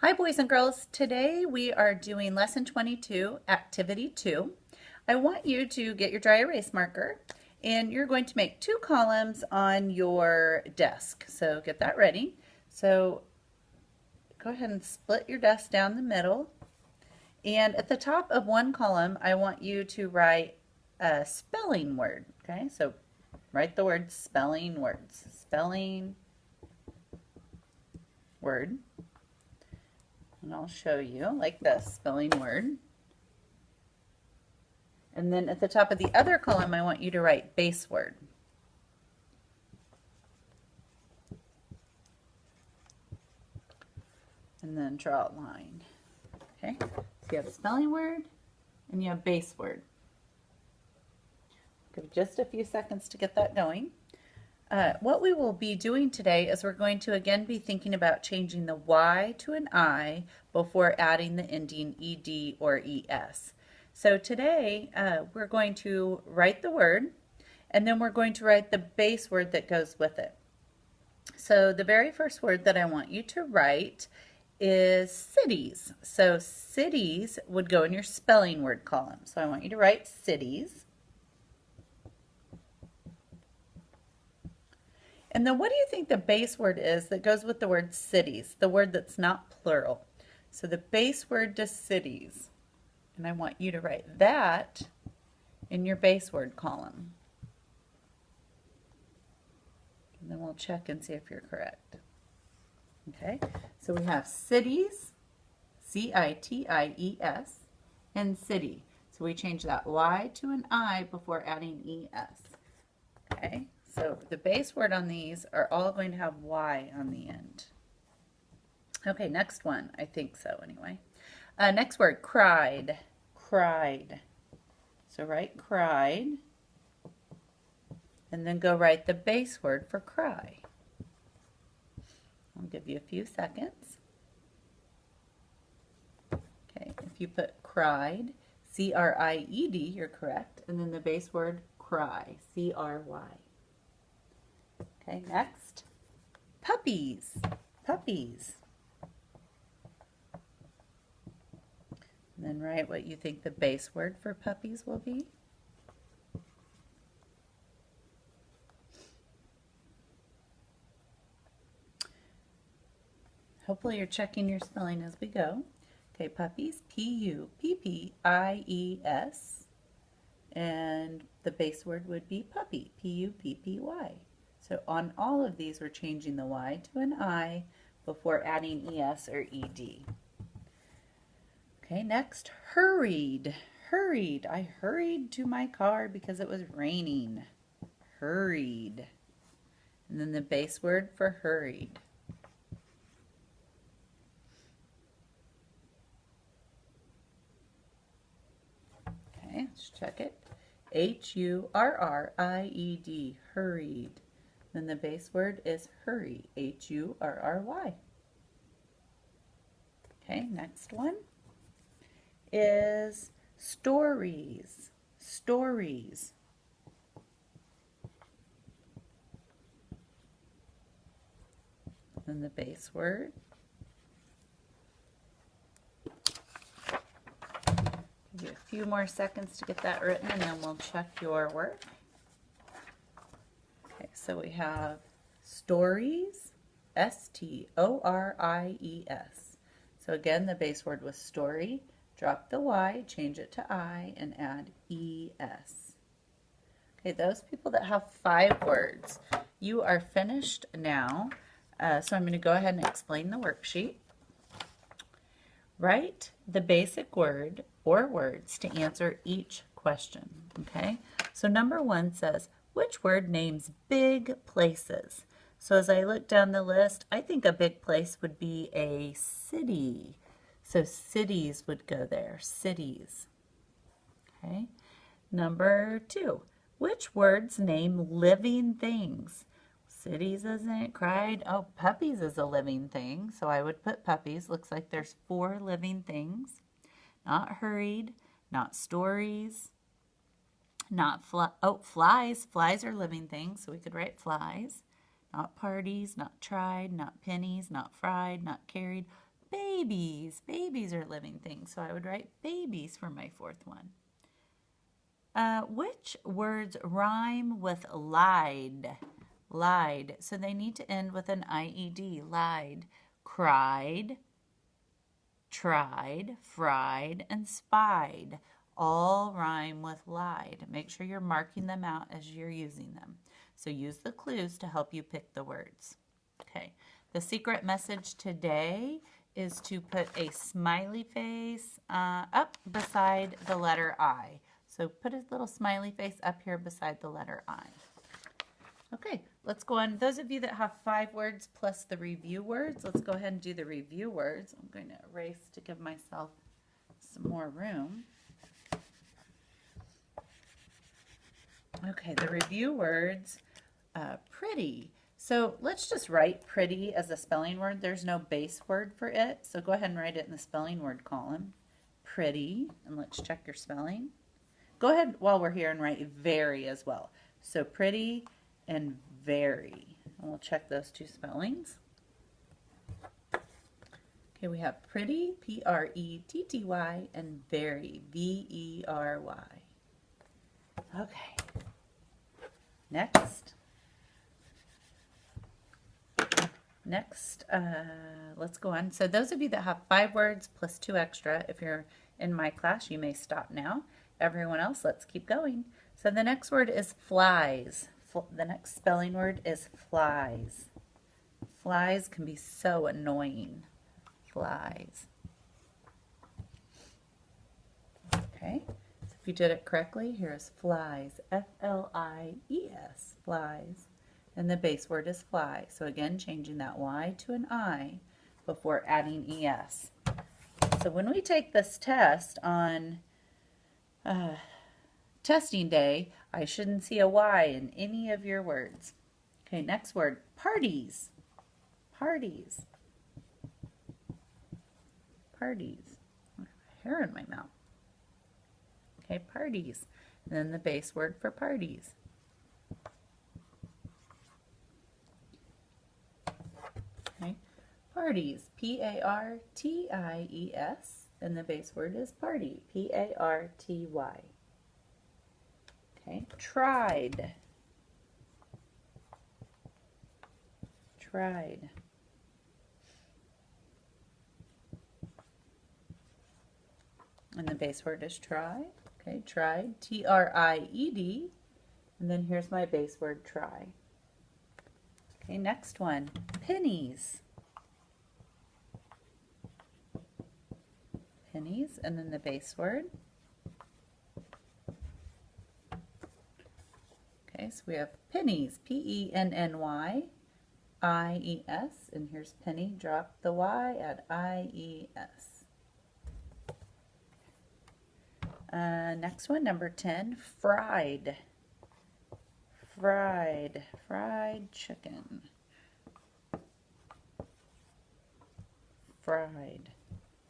Hi, boys and girls. Today we are doing lesson 22, activity 2. I want you to get your dry erase marker and you're going to make 2 columns on your desk. So get that ready. So go ahead and split your desk down the middle. And at the top of one column, I want you to write a spelling word. Okay, so write the word spelling words. Spelling word. And I'll show you like this, spelling word. And then at the top of the other column, I want you to write base word. And then draw a line. Okay, so you have spelling word and you have base word. Give just a few seconds to get that going. What we will be doing today is we're going to again be thinking about changing the Y to an I before adding the ending ED or ES. So today we're going to write the word and then we're going to write the base word that goes with it. So the very first word that I want you to write is cities. So cities would go in your spelling word column. So I want you to write cities. And then what do you think the base word is that goes with the word cities, the word that's not plural? So the base word to cities, and I want you to write that in your base word column. And then we'll check and see if you're correct. Okay, so we have cities, C-I-T-I-E-S, and city. So we change that Y to an I before adding E-S. Okay, so the base word on these are all going to have Y on the end. Okay, next one. I think so anyway. Next word, cried. Cried. So write cried. And then go write the base word for cry. I'll give you a few seconds. Okay, if you put cried, C-R-I-E-D, you're correct. And then the base word cry, C-R-Y. Okay, next, puppies. Puppies. And then write what you think the base word for puppies will be. Hopefully you're checking your spelling as we go. Okay, puppies, P-U-P-P-I-E-S. And the base word would be puppy, P-U-P-P-Y. So on all of these, we're changing the Y to an I before adding ES or ED. Okay, next, hurried. Hurried. I hurried to my car because it was raining. Hurried. And then the base word for hurried. Okay, let's check it. H-U-R-R-I-E-D, hurried. Then the base word is hurry, H-U-R-R-Y. Okay, next one is stories. Stories. Then the base word. Give you a few more seconds to get that written and then we'll check your work. Okay, so we have stories, S-T-O-R-I-E-S. So again, the base word was story. Drop the Y, change it to I, and add E-S. Okay, those people that have 5 words, you are finished now. So I'm going to go ahead and explain the worksheet. Write the basic word or words to answer each question, okay? So number 1 says, which word names big places? So as I look down the list, I think a big place would be a city. So cities would go there, cities. Okay. Number 2, which words name living things? Cities isn't, cried. Oh, puppies is a living thing, so I would put puppies. Looks like there's 4 living things. Not hurried, not stories, not flies. Flies are living things, so we could write flies. Not parties, not tried, not pennies, not fried, not carried. babies. Babies are living things, so I would write babies for my fourth one. Which words rhyme with lied? Lied. So they need to end with an IED. Lied. Cried, tried, fried, and spied. All rhyme with lied. Make sure you're marking them out as you're using them. So use the clues to help you pick the words. Okay. The secret message today is to put a smiley face up beside the letter I. So put a little smiley face up here beside the letter I. Okay, let's go on. Those of you that have 5 words plus the review words, let's go ahead and do the review words. I'm going to erase to give myself some more room. Okay, the review words, pretty. So let's just write pretty as a spelling word. There's no base word for it, so go ahead and write it in the spelling word column. Pretty, and let's check your spelling. Go ahead while we're here and write very as well. So pretty and very. And we'll check those 2 spellings. Okay, we have pretty, P-R-E-T-T-Y, and very, V-E-R-Y. Okay. Next, let's go on. So those of you that have 5 words plus 2 extra, if you're in my class, you may stop now. Everyone else, let's keep going. So the next word is flies. The next spelling word is flies. Flies can be so annoying. Flies. Okay, so if you did it correctly, here's flies. F-L-I-E-S, flies. And the base word is fly. So again, changing that Y to an I before adding ES. So when we take this test on testing day, I shouldn't see a Y in any of your words. Okay, next word, parties. Parties. Parties. I have hair in my mouth. Okay, parties. And then the base word for parties. Okay, parties. P-A-R-T-I-E-S. And the base word is party. P-A-R-T-Y. Okay, tried. Tried. And the base word is try. Okay, tried. T-R-I-E-D. And then here's my base word, try. Okay, next one, pennies. Pennies, and then the base word. Okay, so we have pennies, P-E-N-N-Y-I-E-S, and here's penny, drop the Y at I-E-S. Next one, number 10, fried. Fried, fried chicken. Fried.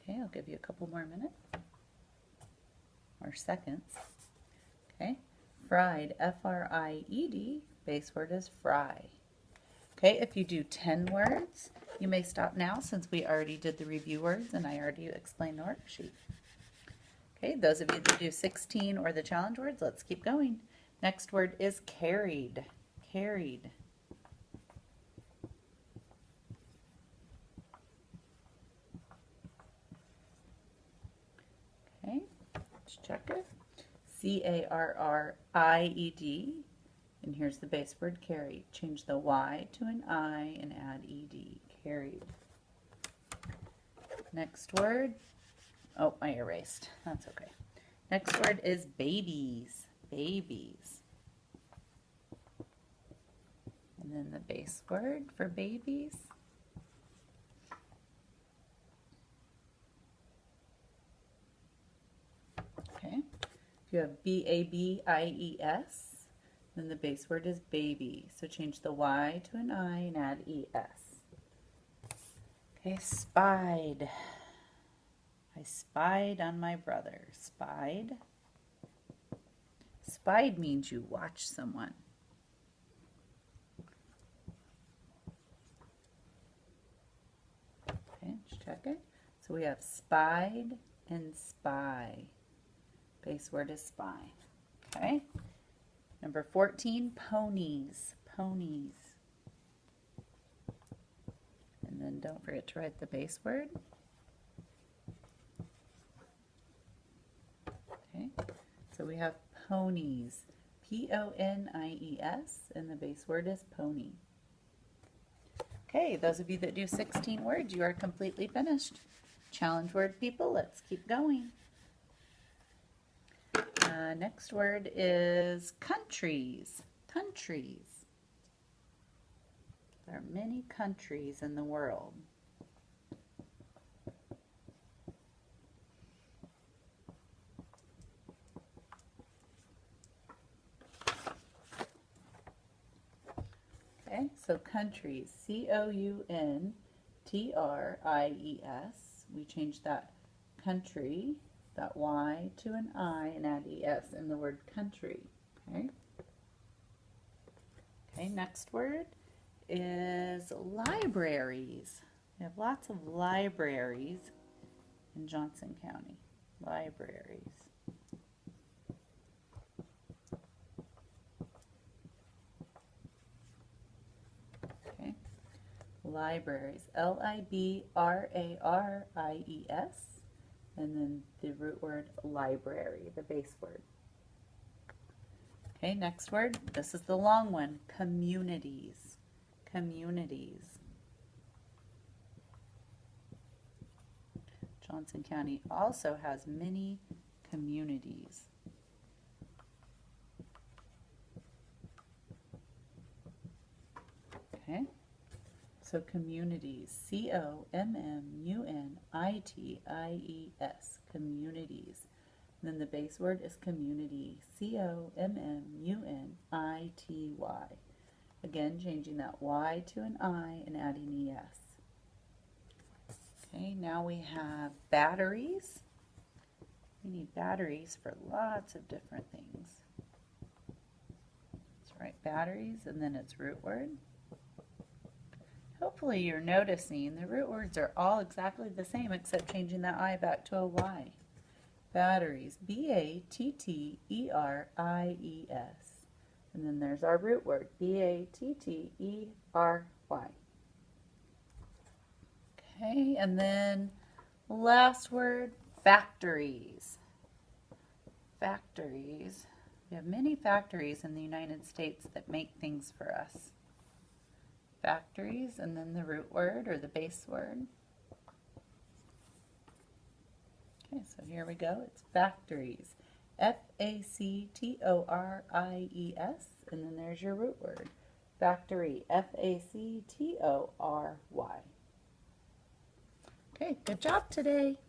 Okay, I'll give you a couple more minutes or seconds. Okay, fried, F-R-I-E-D, base word is fry. Okay, if you do 10 words, you may stop now since we already did the review words and I already explained the worksheet. Okay, those of you that do 16 or the challenge words, let's keep going. Next word is carried. Carried. Okay, let's check it. C-A-R-R-I-E-D. And here's the base word carried. Change the Y to an I and add E-D. Carried. Next word. Oh, I erased. That's okay. Next word is babies. Babies. And then the base word for babies. Okay. If you have B-A-B-I-E-S, then the base word is baby. So change the Y to an I and add E-S. Okay, spied. I spied on my brother. Spied. Spied means you watch someone. Okay, let's check it. So we have spied and spy. Base word is spy. Okay. Number 14, ponies. Ponies. And then don't forget to write the base word. Okay. So we have ponies. P-O-N-I-E-S, and the base word is pony. Okay, those of you that do 16 words, you are completely finished. Challenge word people, let's keep going. Next word is countries. Countries. There are many countries in the world. Okay, so countries, C-O-U-N-T-R-I-E-S. We changed that country, that Y to an I, and add E-S in the word country. Okay. Okay, next word is libraries. We have lots of libraries in Johnson County. Libraries. Okay. Libraries. L-I-B-R-A-R-I-E-S. And then the root word library, the base word. Okay, next word. This is the long one. Communities. Communities. Johnson County also has many communities. Okay, so communities, C-O-M-M-U-N-I-T-I-E-S, communities. And then the base word is community, C-O-M-M-U-N-I-T-Y. Again, changing that Y to an I and adding E-S. Okay, now we have batteries. We need batteries for lots of different things. Let's write batteries and then its root word. Hopefully you're noticing the root words are all exactly the same except changing that I back to a Y. Batteries, B-A-T-T-E-R-I-E-S. And then there's our root word, B-A-T-T-E-R-Y. Okay, and then last word, factories. Factories. We have many factories in the United States that make things for us. Factories, and then the root word or the base word. Okay, so here we go. It's factories. F-A-C-T-O-R-I-E-S, and then there's your root word. Factory. F-A-C-T-O-R-Y. Okay, good job today.